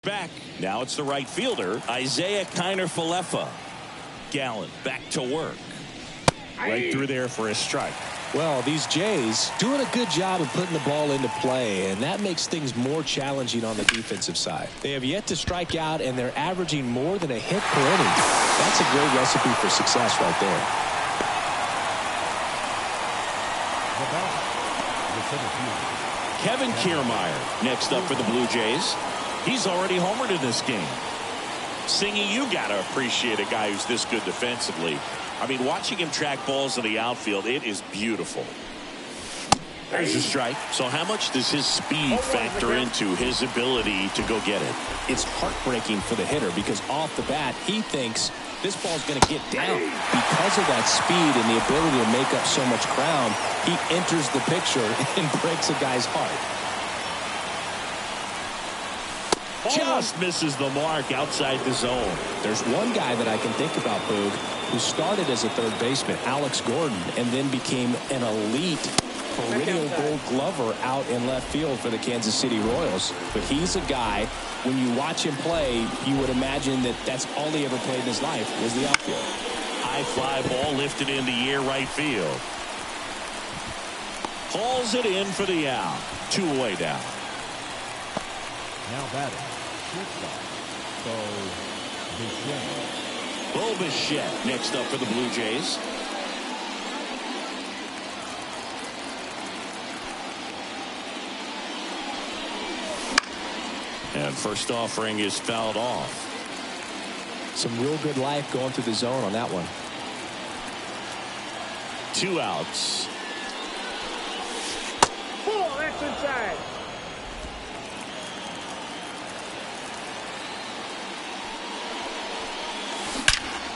back. Now it's the right fielder, Isaiah Kiner-Falefa. Gallen back to work. Right through there for a strike. Well, these Jays doing a good job of putting the ball into play, and that makes things more challenging on the defensive side. They have yet to strike out, and they're averaging more than a hit per inning. That's a great recipe for success right there. Kevin Kiermaier next up for the Blue Jays. He's already homered in this game. Singy, you got to appreciate a guy who's this good defensively. I mean, watching him track balls in the outfield, it is beautiful. There's a strike. So how much does his speed factor into his ability to go get it? It's heartbreaking for the hitter because off the bat, he thinks this ball's going to get down. Because of that speed and the ability to make up so much ground, he enters the picture and breaks a guy's heart. Just misses the mark outside the zone. There's one guy that I can think about, Boog, who started as a third baseman, Alex Gordon, and then became an elite perennial Gold Glover out in left field for the Kansas City Royals. But he's a guy, when you watch him play, you would imagine that that's all he ever played in his life was the outfield. High fly ball lifted in the air right field. Hauls it in for the out. 2 away down. Now batting. Bo Bichette next up for the Blue Jays. And first offering is fouled off. Some real good life going through the zone on that one. 2 outs. Oh, that's inside.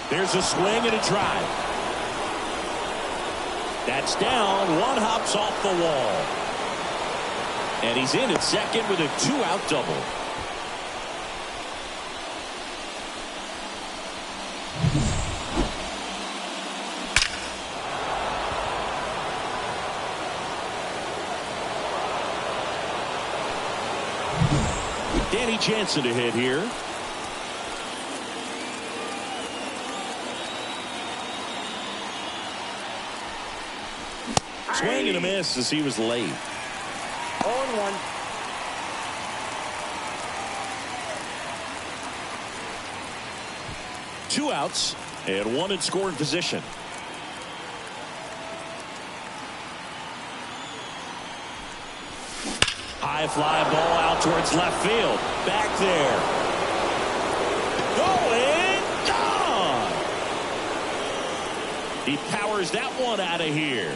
There's a swing and a drive. That's down. One hops off the wall. And he's in at second with a 2-out double. Danny Jansen to hit here. Swing and a miss as he was late. 0-1. Two outs and one in scoring position. High fly ball out towards left field. Back there. Going. Gone. He powers that one out of here.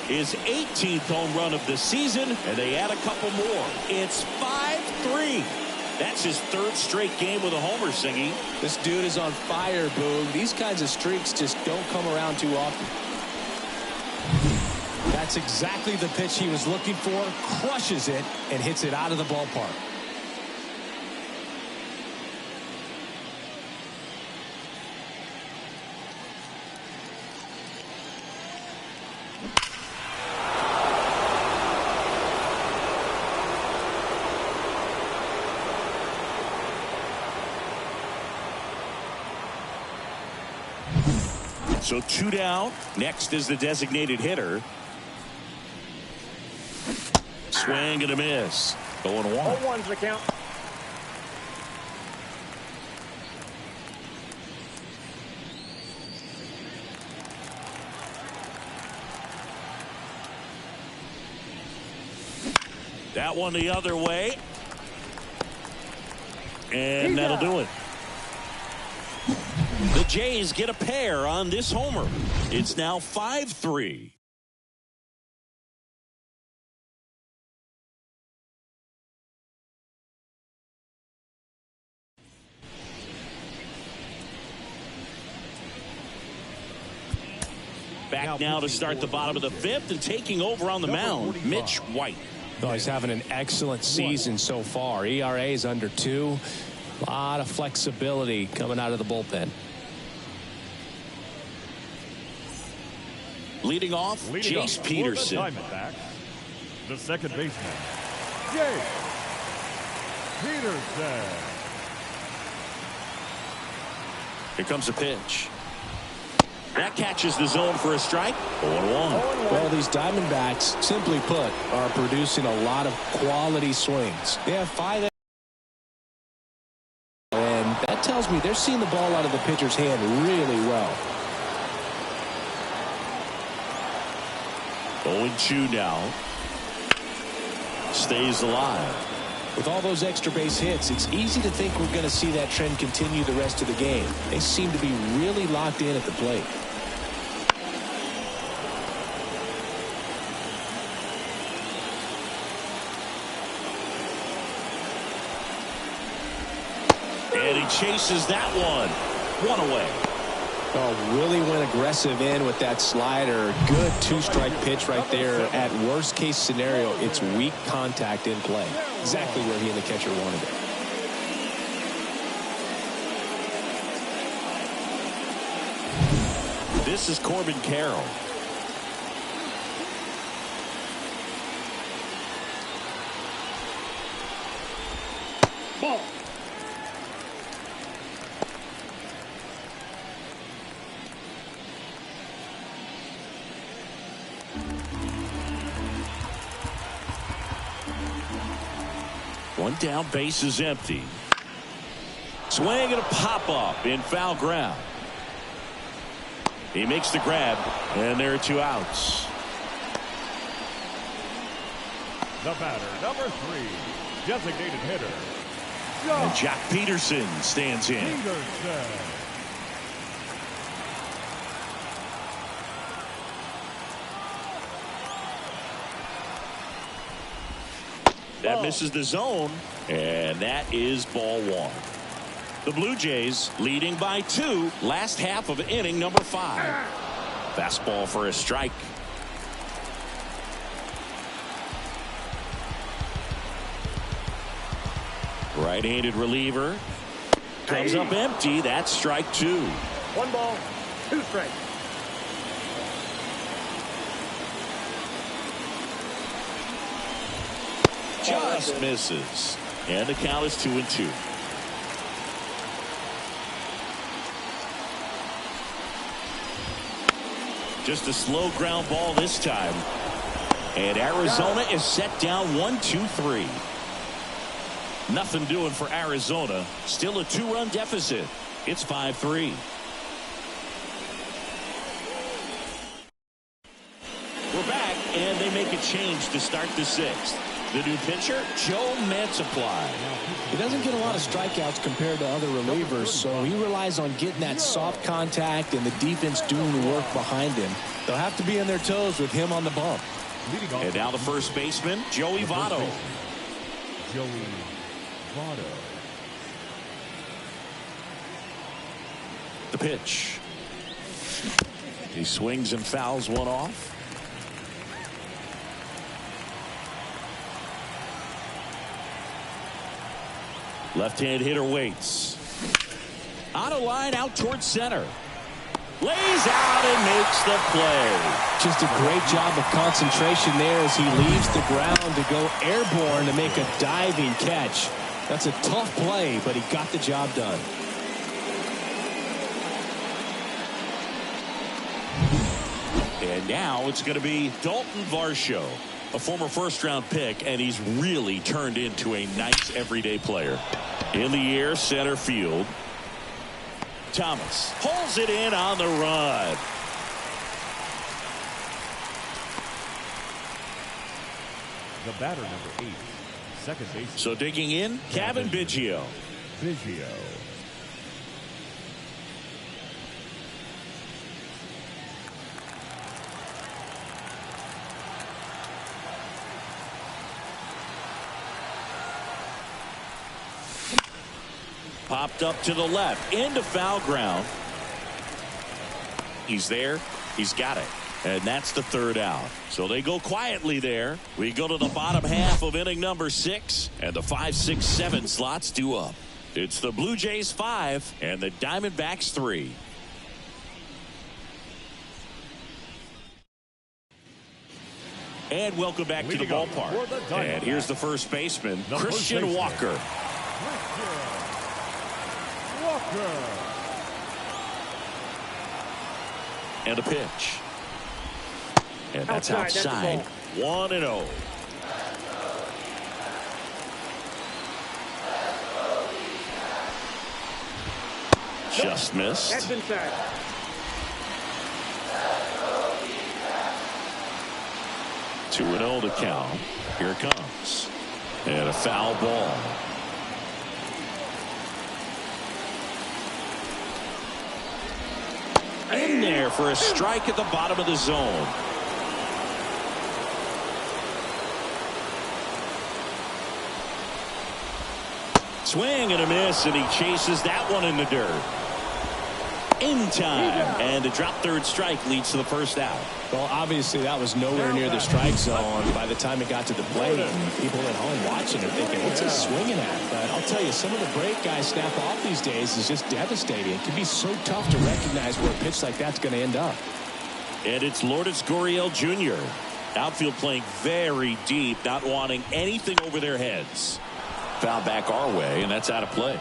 His 18th home run of the season, and they add a couple more. It's 5-3. That's his third straight game with a homer, Singy. This dude is on fire, Boog. These kinds of streaks just don't come around too often. That's exactly the pitch he was looking for. Crushes it and hits it out of the ballpark. So 2 down. Next is the designated hitter. Swing and a miss. 0-1. 0-1's the count. That one the other way. And that'll do it. The Jays get a pair on this homer. It's now 5-3. Back now to start the bottom of the 5th, and taking over on the mound, Mitch White. Oh, he's having an excellent season so far. ERA is under 2. A lot of flexibility coming out of the bullpen. Leading off, Jace Peterson. The second baseman, Jace Peterson. Here comes a pitch. That catches the zone for a strike. 0-1. Well, these Diamondbacks, simply put, are producing a lot of quality swings. They have 5. And that tells me they're seeing the ball out of the pitcher's hand really well. 0-2 now. Stays alive. With all those extra base hits, it's easy to think we're going to see that trend continue the rest of the game. They seem to be really locked in at the plate. And he chases that one. One away. Oh, really went aggressive in with that slider. Good 2-strike pitch right there. At worst case scenario, it's weak contact in play. Exactly where he and the catcher wanted it. This is Corbin Carroll. Ball. One down, base is empty. Swing and a pop-up in foul ground. He makes the grab, and there are 2 outs. The batter, number 3, designated hitter, And Jack Peterson stands in. Peterson. That misses the zone, and that is ball 1. The Blue Jays leading by 2, last half of inning number 5. Fastball for a strike. Right-handed reliever. Comes up empty. That's strike 2. 1 ball, 2 strikes. Just misses. And the count is 2-2. Just a slow ground ball this time. And Arizona is set down 1-2-3. Nothing doing for Arizona. Still a 2-run deficit. It's 5-3. We're back, and they make a change to start the 6th. The new pitcher, Joe Mantiply. He doesn't get a lot of strikeouts compared to other relievers, so he relies on getting that soft contact and the defense doing the work behind him. They'll have to be on their toes with him on the bump. And now the first baseman, Joey Votto. Joey Votto. The pitch. He swings and fouls one off. Left-hand hitter waits. On a line out towards center. Lays out and makes the play. Just a great job of concentration there as he leaves the ground to go airborne to make a diving catch. That's a tough play, but he got the job done. And now it's going to be Dalton Varsho, a former first-round pick, and he's really turned into a nice everyday player. In the air, center field. Thomas pulls it in on the run. The batter, number 8, second baseman. So digging in, Cavan Biggio. Biggio. Popped up to the left, into foul ground. He's there. He's got it. And that's the 3rd out. So they go quietly there. We go to the bottom half of inning number 6. And the 5, 6, 7 slots due up. It's the Blue Jays 5 and the Diamondbacks 3. And welcome back to the ballpark. And here's the first baseman, Christian Walker. And a pitch. And that's outside. outside. 1-0. Just missed. That's inside. Two and 0 to count. Here it comes. And a foul ball. In there for a strike at the bottom of the zone. Swing and a miss, and he chases that one in the dirt. In time, and the drop third strike leads to the first out. Well, obviously that was nowhere near the strike zone by the time it got to the plate. And people at home watching it thinking, what's he swinging at? But I'll tell you, some of the break guys snap off these days is just devastating. It can be so tough to recognize where a pitch like that's going to end up. And it's Lourdes Gurriel Jr. Outfield playing very deep, not wanting anything over their heads. Foul back our way, and that's out of play.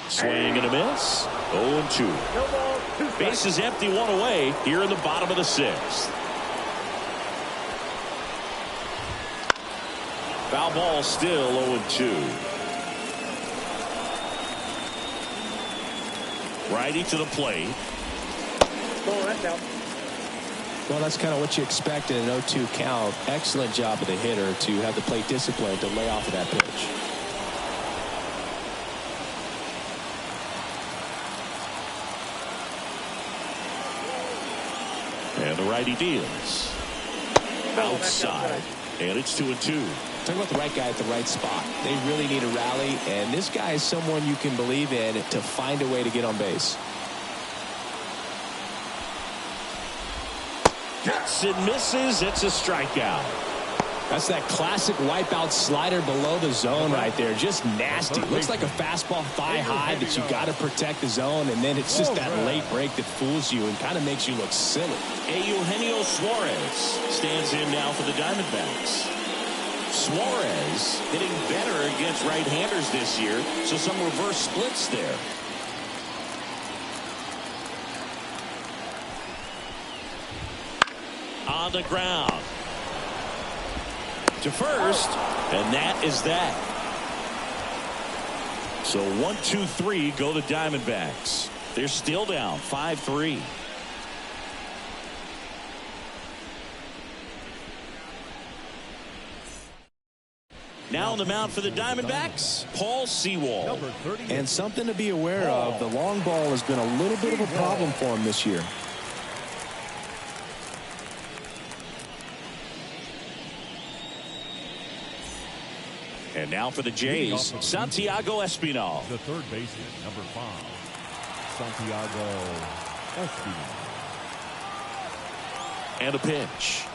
Swing and a miss. 0-2. No ball, 2 strikes. Base is empty, one away here in the bottom of the 6th. Foul ball still 0-2. Righty to the plate. Oh, that's out. Well, that's kind of what you expect in an 0-2 count. Excellent job of the hitter to have the plate discipline to lay off of that pitch. And the righty deals. Outside. And it's 2-2. Talk about the right guy at the right spot. They really need a rally, and this guy is someone you can believe in to find a way to get on base. Hits and misses. It's a strikeout. That's that classic wipeout slider below the zone right there. Just nasty. Looks like a fastball thigh high that you got to protect the zone, and then it's just that late break that fools you and kind of makes you look silly. Eugenio Suarez stands in now for the Diamondbacks. Suarez hitting better against right-handers this year, so some reverse splits there. On the ground. To first, and that is that. So 1-2-3 go the Diamondbacks. They're still down 5-3. Now on the mound for the Diamondbacks, Paul Sewald. And something to be aware of, the long ball has been a little bit of a problem for him this year. And now for the Jays, Santiago Espinal. The third baseman, number 5, Santiago Espinal. And a pitch.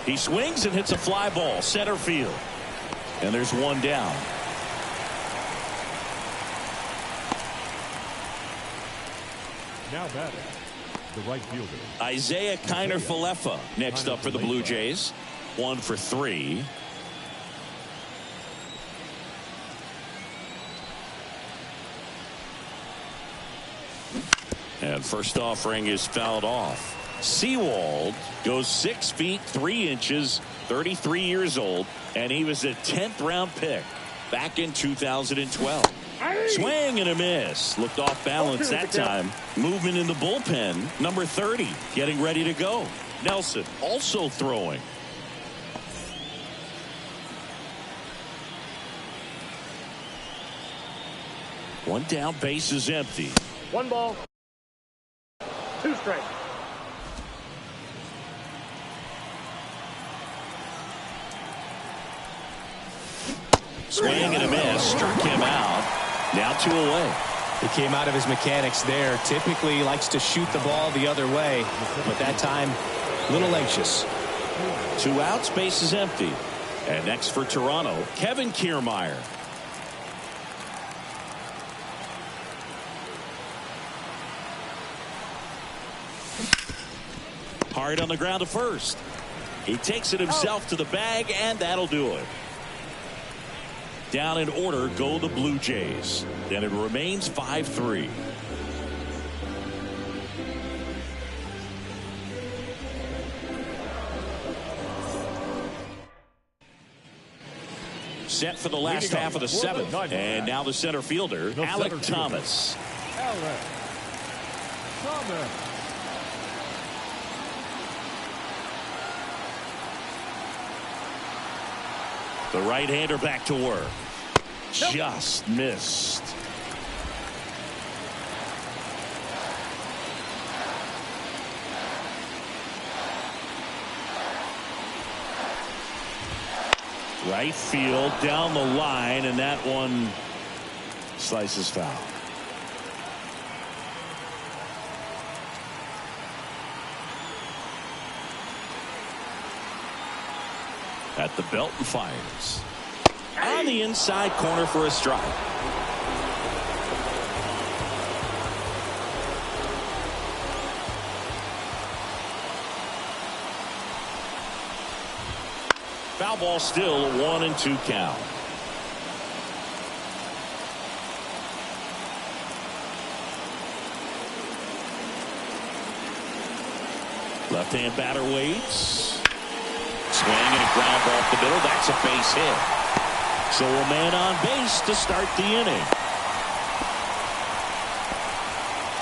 He swings and hits a fly ball, center field. And there's one down. Now batting, the right fielder, Isaiah Kiner-Falefa next up for the Blue Jays. 1 for 3. And first offering is fouled off. Sewald goes 6 feet 3 inches, 33 years old, and he was a 10th round pick back in 2012. Swing and a miss. Looked off balance that time. Movement in the bullpen. Number 30 getting ready to go. Nelson also throwing. One down, base is empty. 1 ball, 2 strikes. Swing and a miss. Struck him out. Now 2 away. He came out of his mechanics there. Typically he likes to shoot the ball the other way, but that time a little anxious. 2 outs, base is empty. And next for Toronto, Kevin Kiermaier. Hard on the ground to first. He takes it himself to the bag, and that'll do it. Down in order go the Blue Jays. And it remains 5-3. Set for the last half of the seventh. And now the center fielder, Alek Thomas. Alek Thomas. The right-hander back to work. Just missed. Right field down the line, and that one slices foul. At the belt and fires. On the inside corner for a strike. Foul ball, still a 1-2 count. Left-hand batter waits. Swing and a ground ball up the middle. That's a base hit. So a man on base to start the inning.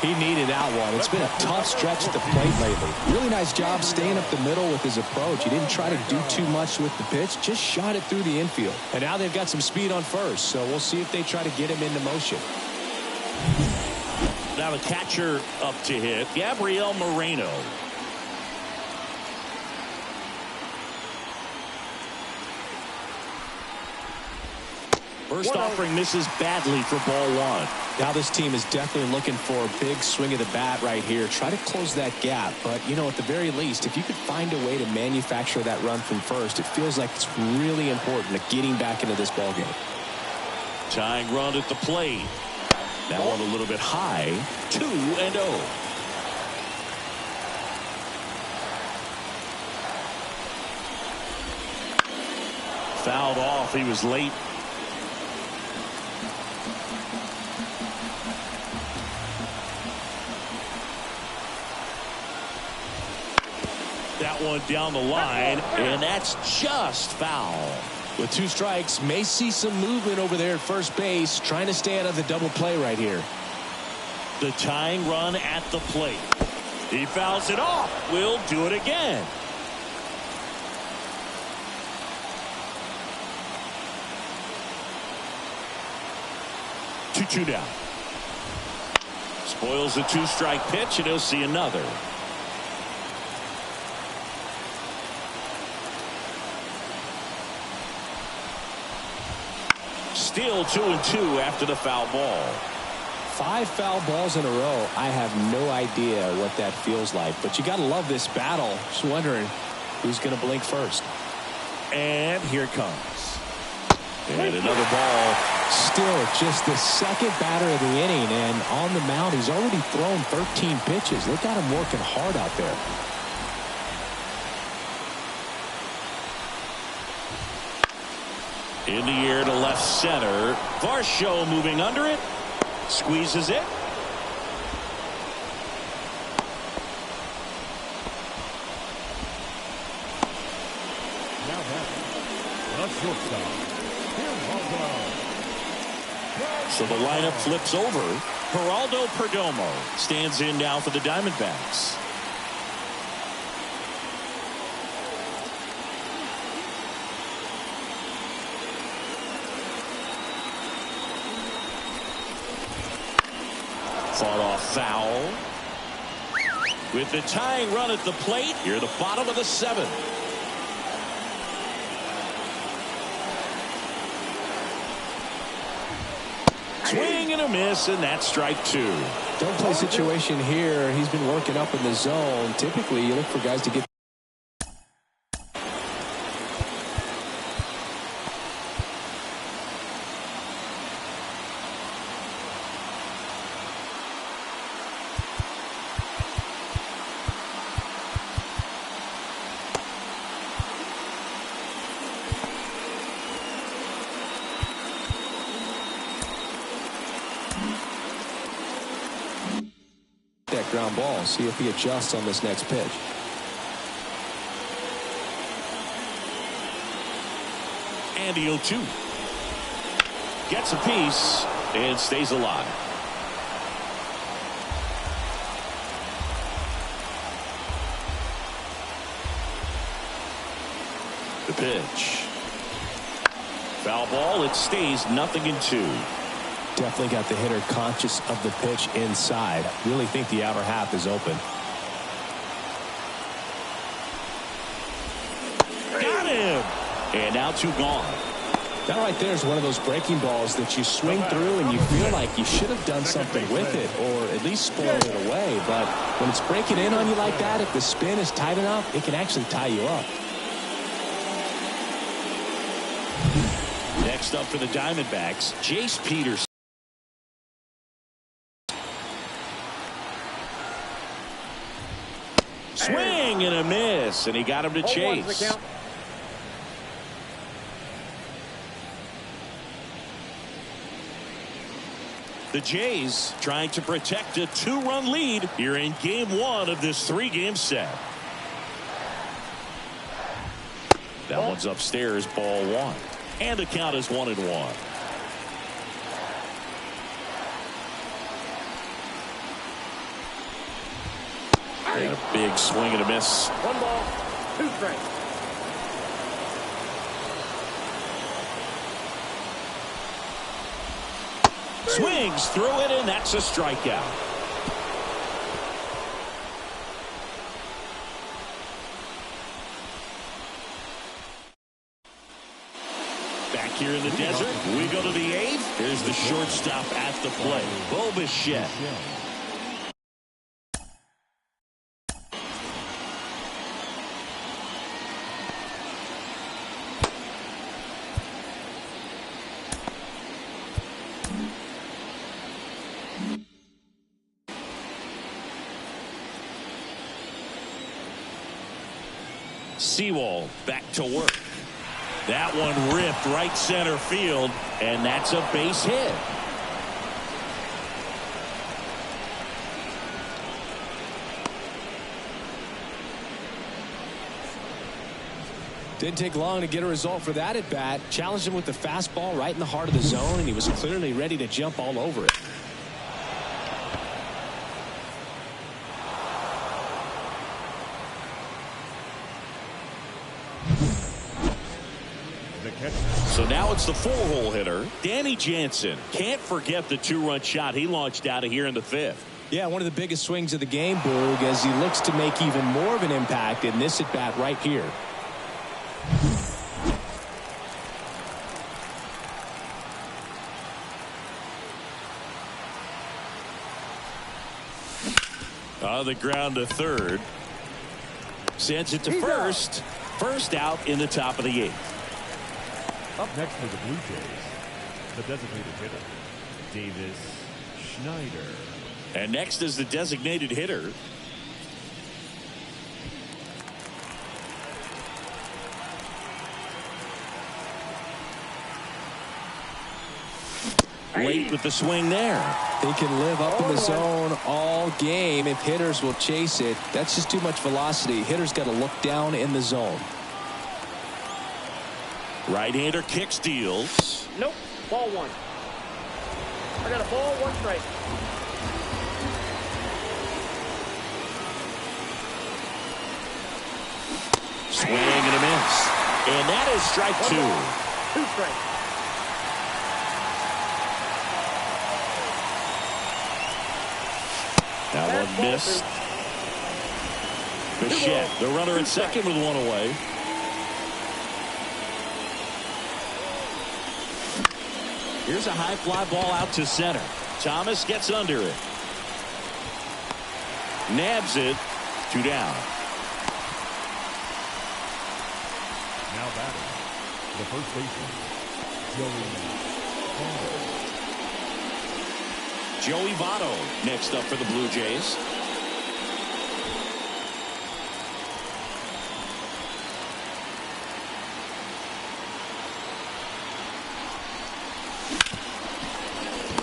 He needed that one. It's been a tough stretch at the plate lately. Really nice job staying up the middle with his approach. He didn't try to do too much with the pitch, just shot it through the infield. And now they've got some speed on first, so we'll see if they try to get him into motion. Now the catcher up to hit, Gabriel Moreno. First offering misses badly for ball one. Now this team is definitely looking for a big swing of the bat right here. Try to close that gap. But, you know, at the very least, if you could find a way to manufacture that run from first, it feels like it's really important to getting back into this ball game. Tying run at the plate. That one a little bit high. 2-0. Fouled off. He was late. That one down the line, and that's just foul. With 2 strikes, may see some movement over there at first base, trying to stay out of the double play right here. The tying run at the plate. He fouls it off. We'll do it again. Two down. Spoils a 2-strike pitch, and he'll see another. Still 2-2 after the foul ball. 5 foul balls in a row. I have no idea what that feels like, but you got to love this battle. Just wondering who's going to blink first. And here it comes. And another ball. Still just the second batter of the inning, and on the mound he's already thrown 13 pitches. Look at him working hard out there. In the air to left center. Varsho moving under it. Squeezes it. Now batting, the shortstop, Tim Aldo. So the lineup flips over. Geraldo Perdomo stands in now for the Diamondbacks. Fought off foul. With the tying run at the plate, you're the bottom of the 7th. Swing and a miss, and that's strike 2. Don't play situation here. He's been working up in the zone. Typically, you look for guys to get. ground ball. See if he adjusts on this next pitch. And the 0-2. Gets a piece and stays alive. The pitch. Foul ball. It stays 0-2. Definitely got the hitter conscious of the pitch inside. Really think the outer half is open. Got him. And now 2 gone. That right there is one of those breaking balls that you swing through and you feel like you should have done something with it or at least spoiled it away. But when it's breaking in on you like that, if the spin is tight enough, it can actually tie you up. Next up for the Diamondbacks, Jace Peterson. Swing and a miss, and he got him to chase. The Jays trying to protect a 2-run lead here in game 1 of this 3-game set. That one's upstairs, ball 1. And the count is 1-1. And a big swing and a miss. 1 ball, 2 strikes. Swings through it, and that's a strikeout. Back here in the desert, we go to the 8th. Here's the shortstop at the plate, Bo Bichette. Sewell back to work. That one ripped right center field, and that's a base hit. Didn't take long to get a result for that at bat. Challenged him with the fastball right in the heart of the zone, and he was clearly ready to jump all over it. So now it's the 4-hole hitter, Danny Jansen. Can't forget the 2-run shot he launched out of here in the 5th. Yeah, one of the biggest swings of the game, Boog, as he looks to make even more of an impact in this at bat right here. On the ground to third. Sends it to first. First out in the top of the 8th. Up next for the Blue Jays, the designated hitter, Davis Schneider. And next is the designated hitter, late with the swing there. He can live up in the zone all game if hitters will chase it. That's just too much velocity. Hitters got to look down in the zone. Right-hander kick steals. Nope. Ball 1. I got a ball, 1 strike. Swing and a miss. And that is strike 2. 2 strikes. That one missed. Bichette, the runner at second with 1 away. Here's a high fly ball out to center. Thomas gets under it. Nabs it. 2 down. Now batting, the first baseman, Joey Votto next up for the Blue Jays.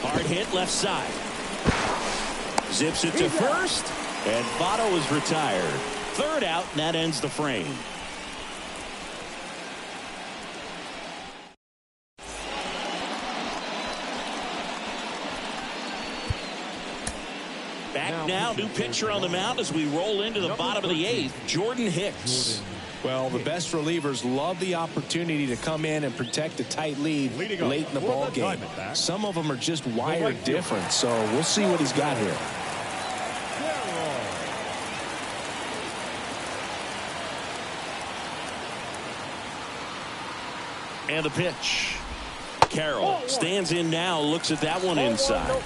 Hard hit left side. Zips it to first, and Votto is retired. Third out, and that ends the frame. Back now, new pitcher on the mound as we roll into the bottom of the 8th, Jordan Hicks. Well, the best relievers love the opportunity to come in and protect a tight lead late in the ball game. Some of them are just wired different, so we'll see what he's got here. And the pitch. Carroll stands in now, looks at that one inside.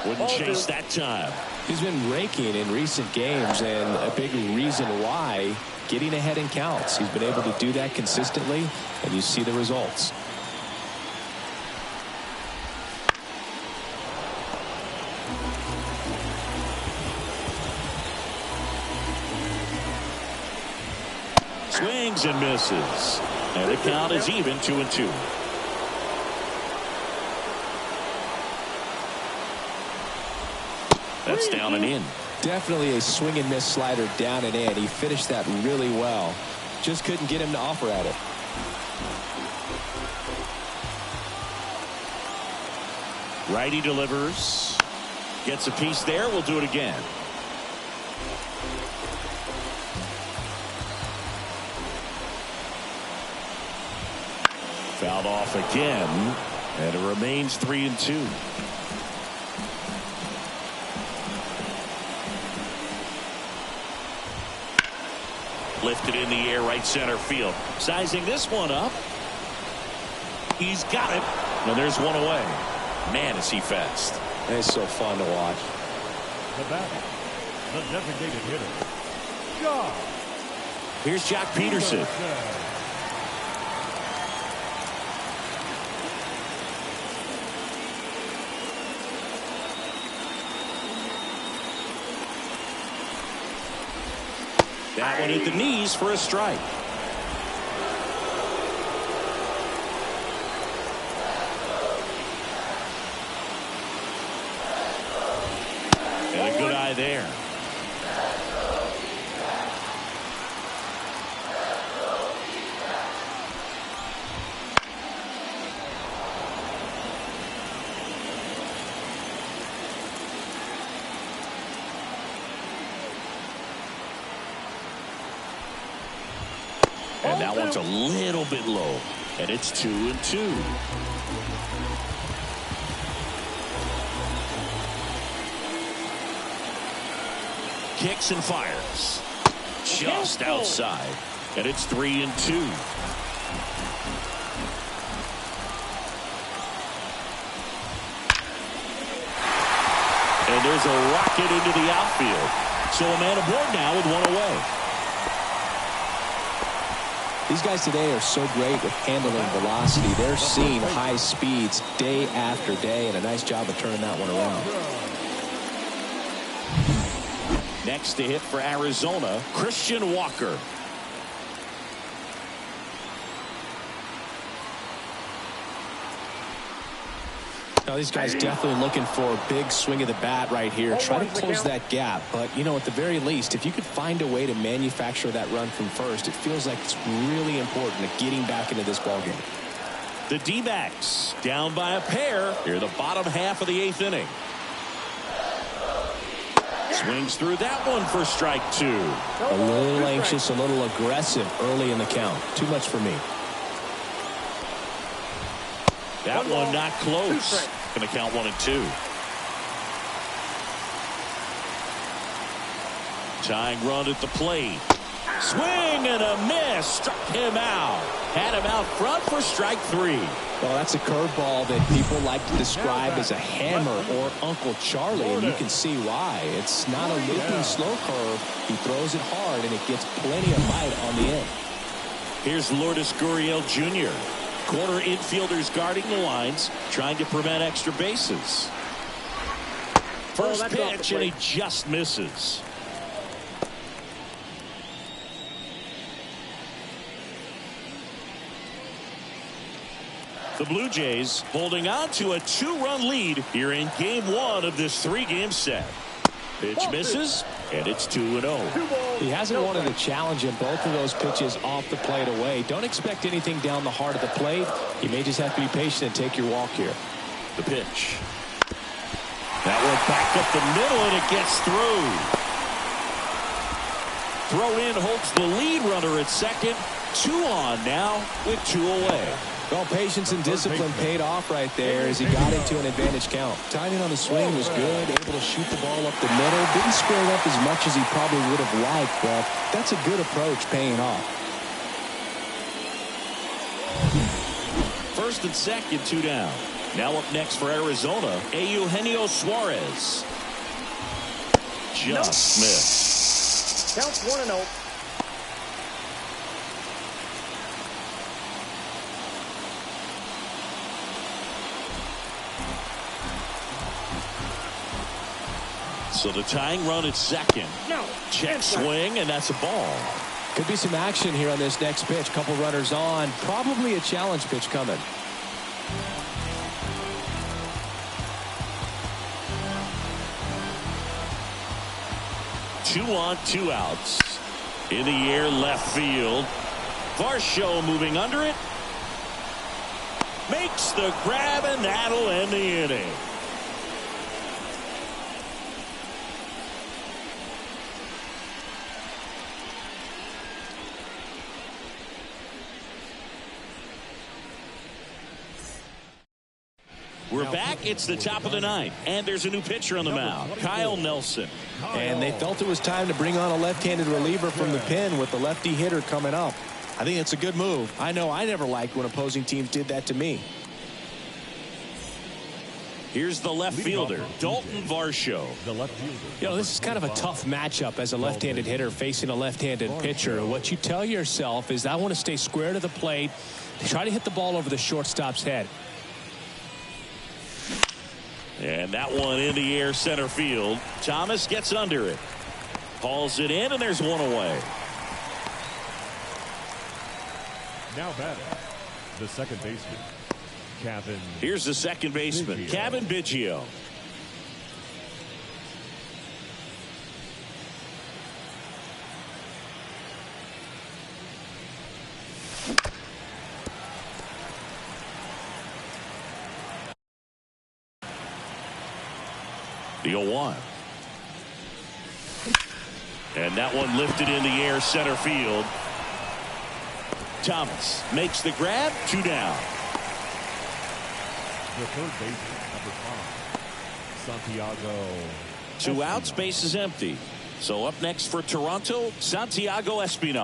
Wouldn't chase that time. He's been raking in recent games, and a big reason why, getting ahead in counts. He's been able to do that consistently, and you see the results. Swings and misses. And the count is even 2-2. That's down and in. Definitely a swing and miss slider down and in. He finished that really well. Just couldn't get him to offer at it. Righty delivers. Gets a piece there. We'll do it again. Fouled off again. And it remains 3-2. Lifted in the air, right center field. Sizing this one up. He's got it. And there's one away. Man, is he fast. It's so fun to watch. The batter, the designated hitter, Joc. Here's Joc Peterson. That one hit the knees for a strike. And a good eye there. And that one's a little bit low. And it's 2-2. Kicks and fires. Just outside. And it's 3-2. And there's a rocket into the outfield. So a man aboard now with one away. These guys today are so great with handling velocity. They're seeing high speeds day after day, and a nice job of turning that one around. Next to hit for Arizona, Christian Walker. Now these guys definitely looking for a big swing of the bat right here. Try to close that gap. But, you know, at the very least, if you could find a way to manufacture that run from first, it feels like it's really important to getting back into this ballgame. The D-backs down by a pair here in the bottom half of the 8th inning. Swings through that one for strike 2. A little anxious, a little aggressive early in the count. Too much for me. That one not close. Going to count 1-2. Tying run at the plate. Swing and a miss. Struck him out. Had him out front for strike 3. Well, that's a curveball that people like to describe as a hammer or Uncle Charlie, and you can see why. It's not a looping slow curve. He throws it hard, and it gets plenty of bite on the end. Here's Lourdes Gurriel Jr. Corner infielders guarding the lines, trying to prevent extra bases. First pitch, and he just misses. The Blue Jays holding on to a 2-run lead here in game 1 of this 3-game set. Pitch misses, and it's 2-0. He hasn't wanted a challenge in both of those pitches off the plate away. Don't expect anything down the heart of the plate. You may just have to be patient and take your walk here. The pitch. That one back up the middle, and it gets through. Throw in holds the lead runner at second. 2 on now with 2 away. Well, patience and discipline paid off right there as he got into an advantage count. Timing on the swing was good, able to shoot the ball up the middle. Didn't square it up as much as he probably would have liked, but that's a good approach paying off. First and second, 2 down. Now up next for Arizona, Eugenio Suarez. Just missed. Counts 1-0. So the tying run at second. Check swing, and that's a ball. Could be some action here on this next pitch. Couple runners on. Probably a challenge pitch coming. Two on, 2 outs. In the air, left field. Varsho moving under it. Makes the grab, and that'll end the inning. We're back. It's the top of the 9th, and there's a new pitcher on the mound, Kyle Nelson. And they felt it was time to bring on a left-handed reliever from the pen with the lefty hitter coming up. I think it's a good move. I know I never liked when opposing teams did that to me. Here's the left fielder, Dalton Varsho. You know, this is kind of a tough matchup as a left-handed hitter facing a left-handed pitcher. What you tell yourself is I want to stay square to the plate, try to hit the ball over the shortstop's head. And that one in the air, center field. Thomas gets under it. Hauls it in, and there's 1 away. Now batting, the second baseman, Cavan. Here's the second baseman, Cavan Biggio. The 0-1. And that one lifted in the air, center field. Thomas makes the grab, 2 down. The third baseman, number 5, Santiago. 2 outs, base is empty. So up next for Toronto, Santiago Espinal.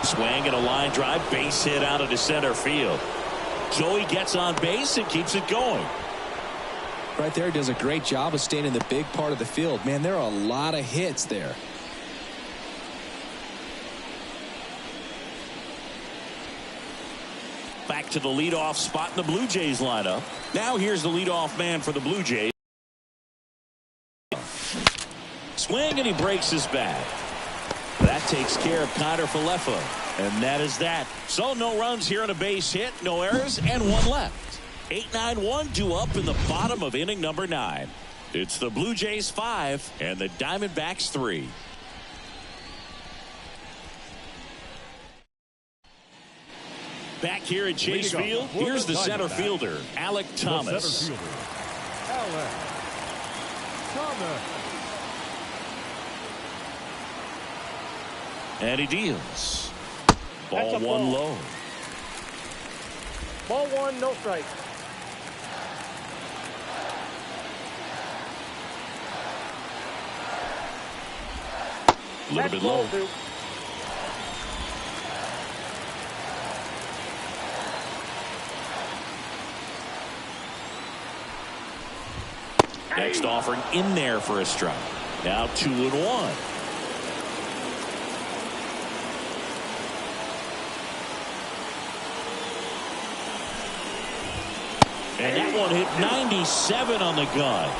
Swing and a line drive, base hit out into center field. Joey gets on base and keeps it going. Right there, does a great job of staying in the big part of the field. Man, there are a lot of hits there. Back to the leadoff spot in the Blue Jays lineup. Now here's the leadoff man for the Blue Jays. Swing, and he breaks his bat. That takes care of Connor Falefa. And that is that. So no runs here on a base hit, no errors, and 1 left. 8-9-1 due up in the bottom of inning number 9. It's the Blue Jays 5 and the Diamondbacks 3. Back here at Chase Field, here's the center fielder, Alek Thomas. And he deals. Ball 1 low. Ball 1, no strike. A little bit low. Next offering in there for a strike. Now 2-1. And that one hit 97 on the gun.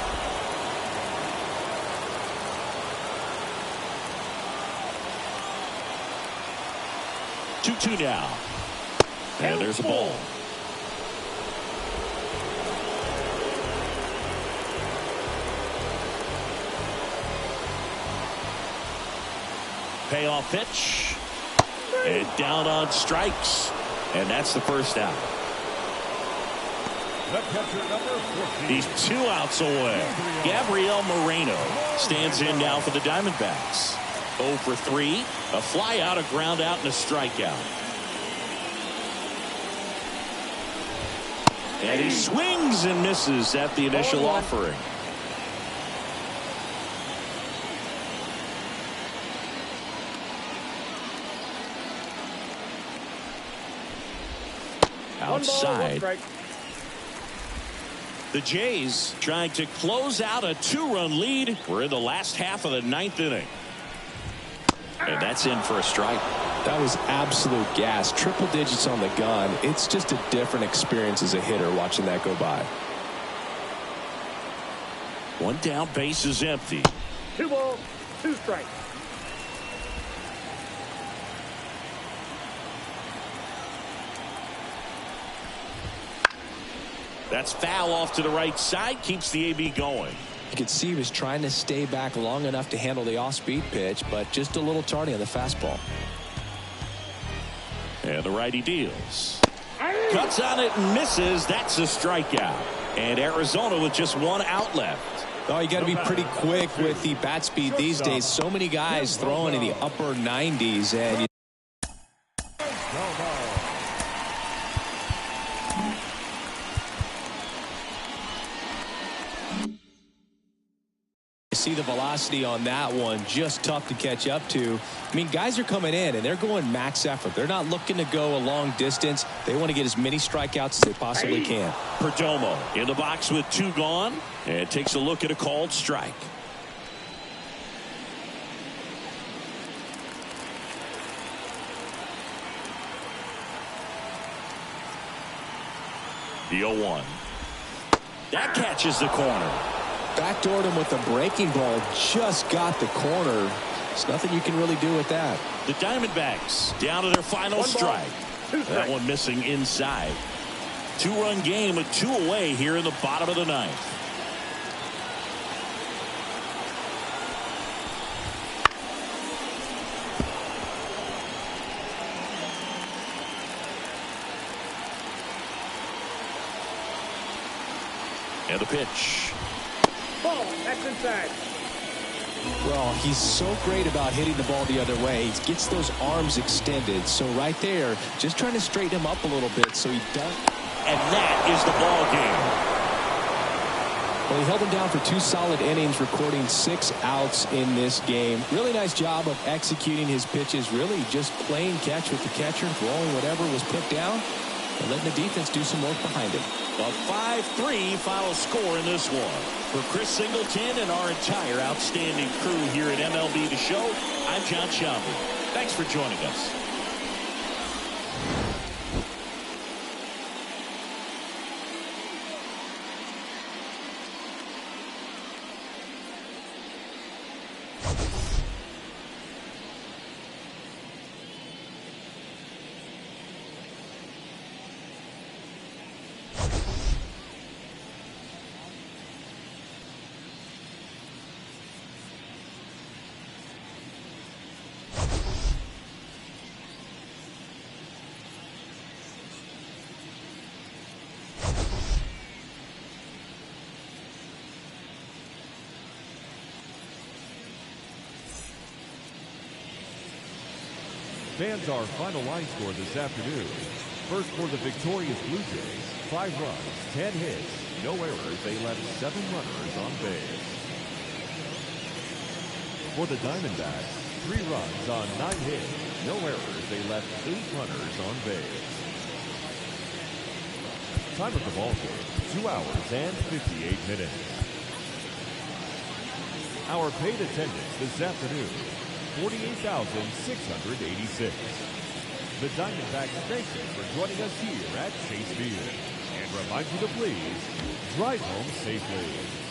Two now. And there's a ball. Payoff pitch. And down on strikes. And that's the first out. He's 2 outs away. Gabriel Moreno stands in now for the Diamondbacks. 0 for 3. A fly out, a ground out, and a strikeout. And he swings and misses at the initial offering. Outside. The Jays trying to close out a 2-run lead. We're in the last half of the 9th inning. And that's in for a strike. That was absolute gas. Triple digits on the gun. It's just a different experience as a hitter watching that go by. 1 down, base is empty. 2 balls, 2 strikes. That's foul off to the right side. Keeps the AB going. You could see he was trying to stay back long enough to handle the off-speed pitch, but just a little tardy on the fastball. And the righty deals. Cuts on it and misses. That's a strikeout. And Arizona with just 1 out left. Oh, you got to be pretty quick with the bat speed these days. So many guys throwing in the upper 90s, and see the velocity on that one, just tough to catch up to. I mean, guys are coming in and they're going max effort. They're not looking to go a long distance. They want to get as many strikeouts as they possibly can. Perdomo in the box with 2 gone and takes a look at a called strike. The 0-1. That catches the corner. Backdoored him with a breaking ball. Just got the corner. There's nothing you can really do with that. The Diamondbacks down to their final strike. That one missing inside. 2-run game with 2 away here in the bottom of the 9th. And the pitch. Ball, that's inside. Well, he's so great about hitting the ball the other way. He gets those arms extended. So right there, just trying to straighten him up a little bit so he does. And that is the ball game. Well, he held him down for 2 solid innings, recording 6 outs in this game. Really nice job of executing his pitches. Really just playing catch with the catcher, throwing whatever was put down, and letting the defense do some work behind him. A 5-3 final score in this one. For Chris Singleton and our entire outstanding crew here at MLB The Show, I'm John Schaumburg. Thanks for joining us. Fans, our final line score this afternoon. First for the victorious Blue Jays, 5 runs, 10 hits, no errors. They left 7 runners on base. For the Diamondbacks, 3 runs on 9 hits, no errors. They left 8 runners on base. Time of the ball game, 2 hours and 58 minutes. Our paid attendance this afternoon, 48,686. The Diamondbacks thank you for joining us here at Chase Field and remind you to please drive home safely.